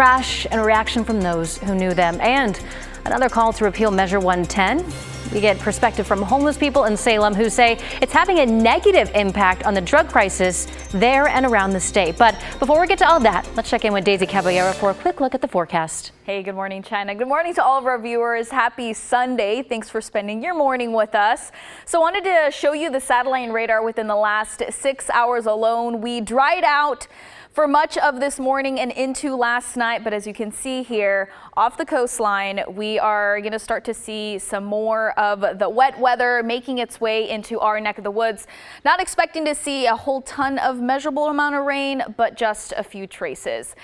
Crash and reaction from those who knew them, and another call to repeal Measure 110. We get perspective from homeless people in Salem who say it's having a negative impact on the drug crisis there and around the state. But before we get to all that, let's check in with Daisy Caballero for a quick look at the forecast. Hey, good morning, China. Good morning to all of our viewers. Happy Sunday. Thanks for spending your morning with us. So I wanted to show you the satellite and radar within the last 6 hours alone. We dried out for much of this morning and into last night, but as you can see here off the coastline, we are going to start to see some more of the wet weather making its way into our neck of the woods. Not expecting to see a whole ton of measurable amount of rain, but just a few traces.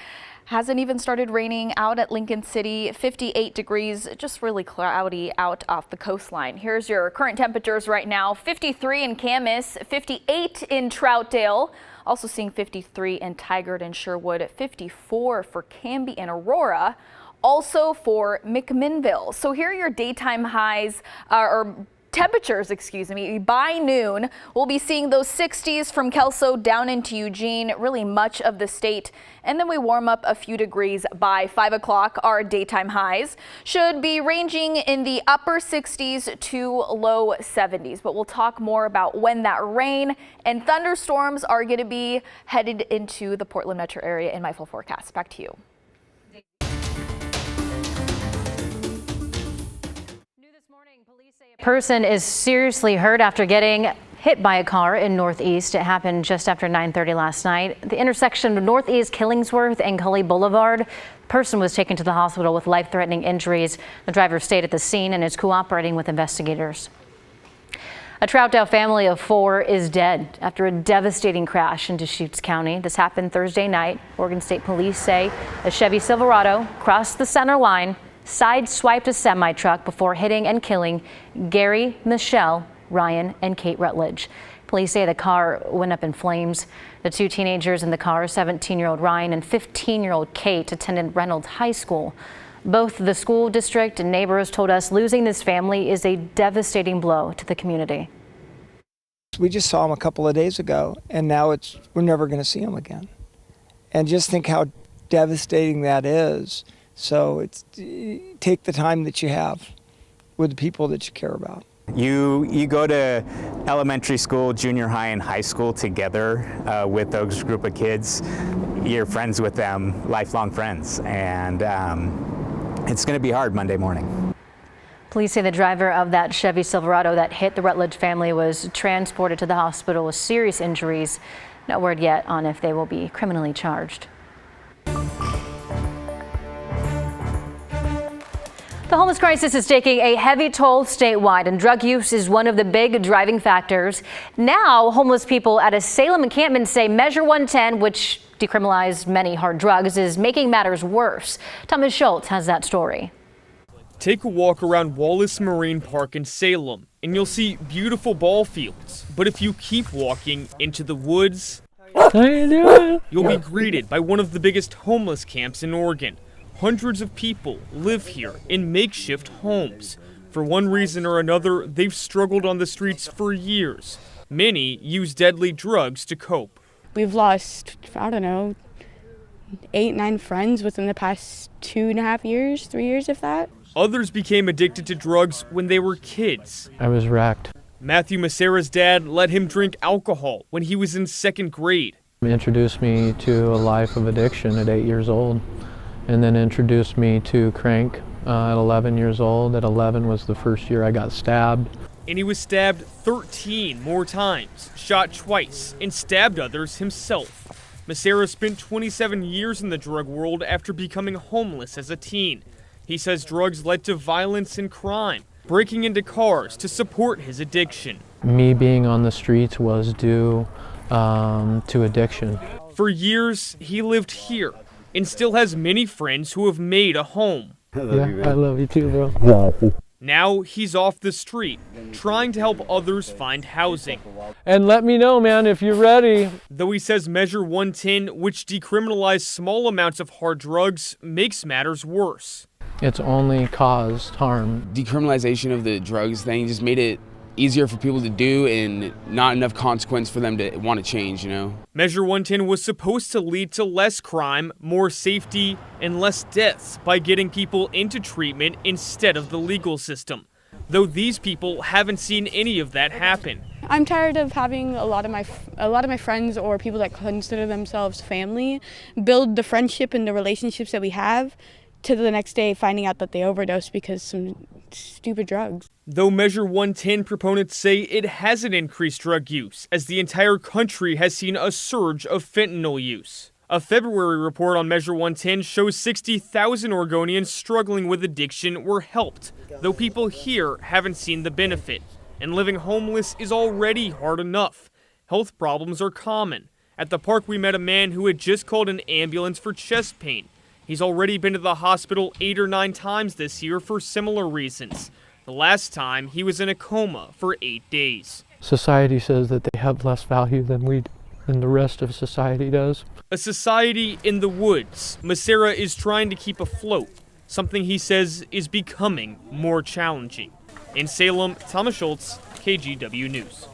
Hasn't even started raining out at Lincoln City, 58 degrees, just really cloudy out off the coastline. Here's your current temperatures right now, 53 in Camas, 58 in Troutdale, also seeing 53 in Tigard and Sherwood, 54 for Canby and Aurora, also for McMinnville. So here are your daytime highs, temperatures, by noon. We'll be seeing those 60s from Kelso down into Eugene, really much of the state. And then we warm up a few degrees by 5 o'clock. Our daytime highs should be ranging in the upper 60s to low 70s. But we'll talk more about when that rain and thunderstorms are going to be headed into the Portland metro area in my full forecast. Back to you. A person is seriously hurt after getting hit by a car in Northeast. It happened just after 9:30 last night. The intersection of Northeast Killingsworth and Cully Boulevard. The person was taken to the hospital with life-threatening injuries. The driver stayed at the scene and is cooperating with investigators. A Troutdale family of 4 is dead after a devastating crash in Deschutes County. This happened Thursday night. Oregon State Police say a Chevy Silverado crossed the center line, sideswiped a semi-truck before hitting and killing Gary, Michelle, Ryan, and Kate Rutledge. Police say the car went up in flames. The 2 teenagers in the car, 17-year-old Ryan and 15-year-old Kate, attended Reynolds High School. Both the school district and neighbors told us losing this family is a devastating blow to the community. We just saw him a couple of days ago, and now we're never going to see him again. And just think how devastating that is. So take the time that you have with the people that you care about. You go to elementary school, junior high, and high school together with those group of kids. You're friends with them, lifelong friends, and it's going to be hard Monday morning. Police say the driver of that Chevy Silverado that hit the Rutledge family was transported to the hospital with serious injuries. No word yet on if they will be criminally charged. The homeless crisis is taking a heavy toll statewide, and drug use is one of the big driving factors. Now, homeless people at a Salem encampment say Measure 110, which decriminalized many hard drugs, is making matters worse. Thomas Schultz has that story. Take a walk around Wallace Marine Park in Salem, and you'll see beautiful ball fields. But if you keep walking into the woods, you'll be greeted by one of the biggest homeless camps in Oregon. Hundreds of people live here in makeshift homes. For one reason or another, they've struggled on the streets for years. Many use deadly drugs to cope. We've lost, 8, 9 friends within the past 2.5 years, 3 years, if that. Others became addicted to drugs when they were kids. I was wrecked. Matthew Macera's dad let him drink alcohol when he was in 2nd grade. He introduced me to a life of addiction at 8 years old, and then introduced me to crank at 11 years old. At 11 was the first year I got stabbed. And he was stabbed 13 more times, shot twice, and stabbed others himself. Macera spent 27 years in the drug world after becoming homeless as a teen. He says drugs led to violence and crime, breaking into cars to support his addiction. Me being on the streets was due to addiction. For years, he lived here and still has many friends who have made a home. I love you too, bro. Now he's off the street, trying to help others find housing. And let me know, man, if you're ready. Though he says Measure 110, which decriminalized small amounts of hard drugs, makes matters worse. It's only caused harm. Decriminalization of the drugs thing just made it easier for people to do and not enough consequence for them to want to change, you know? Measure 110 was supposed to lead to less crime, more safety, and less deaths by getting people into treatment instead of the legal system. Though these people haven't seen any of that happen. I'm tired of having a lot of my friends or people that consider themselves family build the friendship and the relationships that we have to the next day finding out that they overdosed because some stupid drugs. Though Measure 110 proponents say it hasn't increased drug use, as the entire country has seen a surge of fentanyl use. A February report on Measure 110 shows 60,000 Oregonians struggling with addiction were helped, though people here haven't seen the benefit. And living homeless is already hard enough. Health problems are common. At the park, we met a man who had just called an ambulance for chest pain. He's already been to the hospital 8 or 9 times this year for similar reasons. The last time, he was in a coma for 8 days. Society says that they have less value than the rest of society does. A society in the woods Massera is trying to keep afloat, something he says is becoming more challenging. In Salem, Thomas Schultz, KGW News.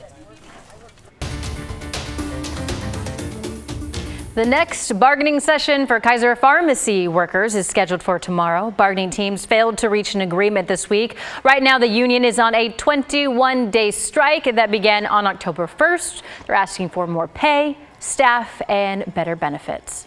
The next bargaining session for Kaiser Pharmacy workers is scheduled for tomorrow. Bargaining teams failed to reach an agreement this week. Right now, the union is on a 21-day strike that began on October 1st. They're asking for more pay, staff, and better benefits.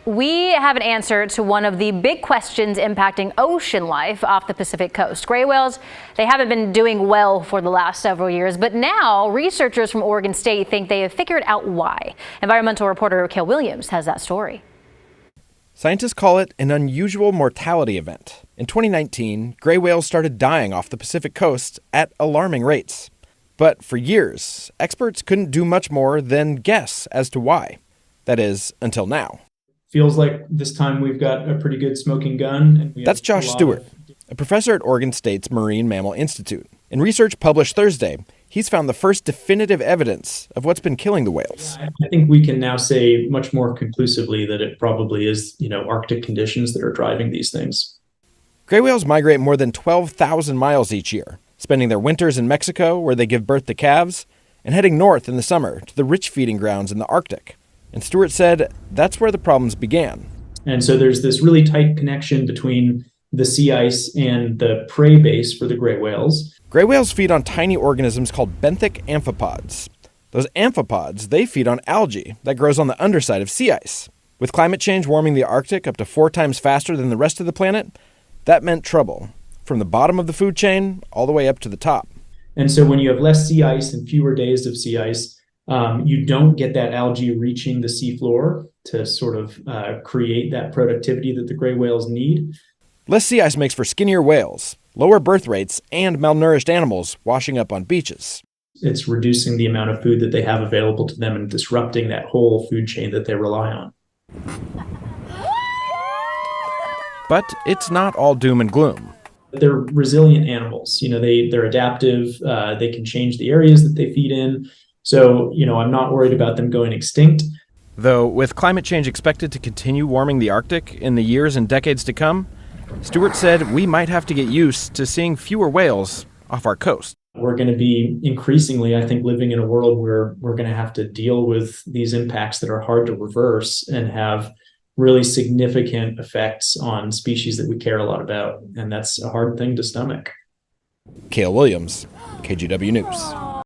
We have an answer to one of the big questions impacting ocean life off the Pacific coast. Gray whales, they haven't been doing well for the last several years, but now researchers from Oregon State think they have figured out why. Environmental reporter Cale Williams has that story. Scientists call it an unusual mortality event. In 2019, gray whales started dying off the Pacific coast at alarming rates. But for years, experts couldn't do much more than guess as to why. That is, until now. Feels like this time we've got a pretty good smoking gun. And that's Josh Stewart, a professor at Oregon State's Marine Mammal Institute. In research published Thursday, he's found the first definitive evidence of what's been killing the whales. I think we can now say much more conclusively that it probably is, Arctic conditions that are driving these things. Gray whales migrate more than 12,000 miles each year, spending their winters in Mexico, where they give birth to calves, and heading north in the summer to the rich feeding grounds in the Arctic. And Stewart said that's where the problems began. And so there's this really tight connection between the sea ice and the prey base for the gray whales. Gray whales feed on tiny organisms called benthic amphipods. Those amphipods, they feed on algae that grows on the underside of sea ice. With climate change warming the Arctic up to 4 times faster than the rest of the planet, that meant trouble, from the bottom of the food chain all the way up to the top. And so when you have less sea ice and fewer days of sea ice, you don't get that algae reaching the seafloor to sort of create that productivity that the gray whales need. Less sea ice makes for skinnier whales, lower birth rates, and malnourished animals washing up on beaches. It's reducing the amount of food that they have available to them and disrupting that whole food chain that they rely on. But it's not all doom and gloom. They're resilient animals. They're adaptive. They can change the areas that they feed in. So, I'm not worried about them going extinct. Though, with climate change expected to continue warming the Arctic in the years and decades to come, Stewart said we might have to get used to seeing fewer whales off our coast. We're going to be increasingly, I think, living in a world where we're going to have to deal with these impacts that are hard to reverse and have really significant effects on species that we care a lot about. And that's a hard thing to stomach. Cale Williams, KGW News.